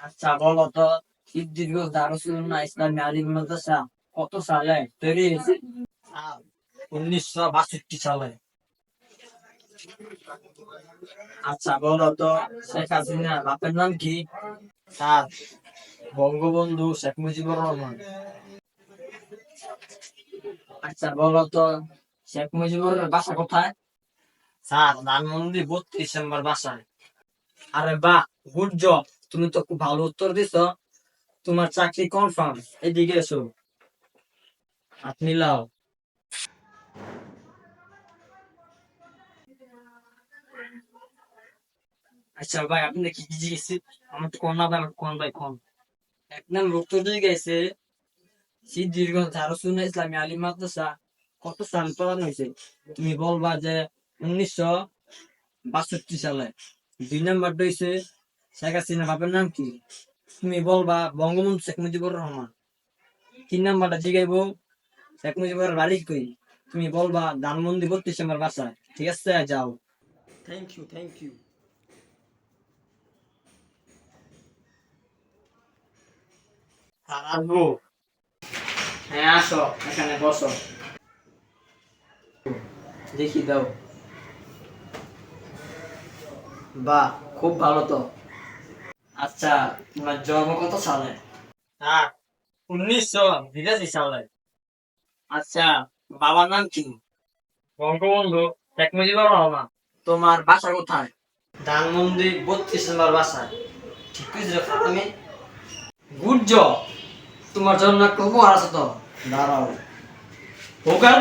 আচ্ছা বলো তো, সিদ্দিক দারুসুলনা ইসলামী আলিম মাদ্রাসা কত সালে তৈরি হয়েছে? 1962 সালে। আচ্ছা বলো তো, শেখ হাসিনা বাপের নাম কি? স্যার, বঙ্গবন্ধু শেখ মুজিবুর রহমান। আচ্ছা বলো তো, শেখ মুজিবুর বাসা কোথায়? স্যার, ধানমন্ডি 32 নম্বর বাসায়। আরে বাহ, গুড জব, তুমি তো খুব ভালো উত্তর দিছো। তোমার চাকরি কনফার্ম। এদিকে এসো, হাত মিলাও। আচ্ছা ভাই, আপনি কি কি জিজ্ঞেস, আমার তো কোন না ভাই, কোন ভাই কোন। এক নাম উত্তর দিয়ে গেছে, সিদ্ধিরগঞ্জ দারুসুন্নাহ ইসলামী আলিম মাদ্রাসা কত সাল পড়ানো হয়েছে? তুমি বলবা যে 1962 সালে। 2 নাম্বারটা হয়েছে, শেখ হাসিনা বাপের নাম কি? তুমি বলবা বঙ্গবন্ধু শেখ মুজিবুর রহমান। 3 নাম্বারটা জিগাইবো, শেখ মুজিবুর বাড়ি কই? তুমি বলবা ধানমন্ডি 32 নম্বর বাসায়। ঠিক আছে, যাও। Thank you, thank you. আর আসবো? হ্যাঁ আসো, এখানে বসো। দেখি দাও। বাহ, খুব ভালো তো। আচ্ছা, তোমার জন্ম কত সালে? হ্যাঁ, 1982 সালে। আচ্ছা, বাবার নাম কি? বঙ্গবন্ধু শেখ মুজিবুর রহমান। তোমার বাসা কোথায়? ধানমন্ডি 32 নম্বর বাসায়। ঠিক আছে আমি। গুড জব, তোমার জন্য একটা উপহার আছে তো, দাঁড়াও। হোক আর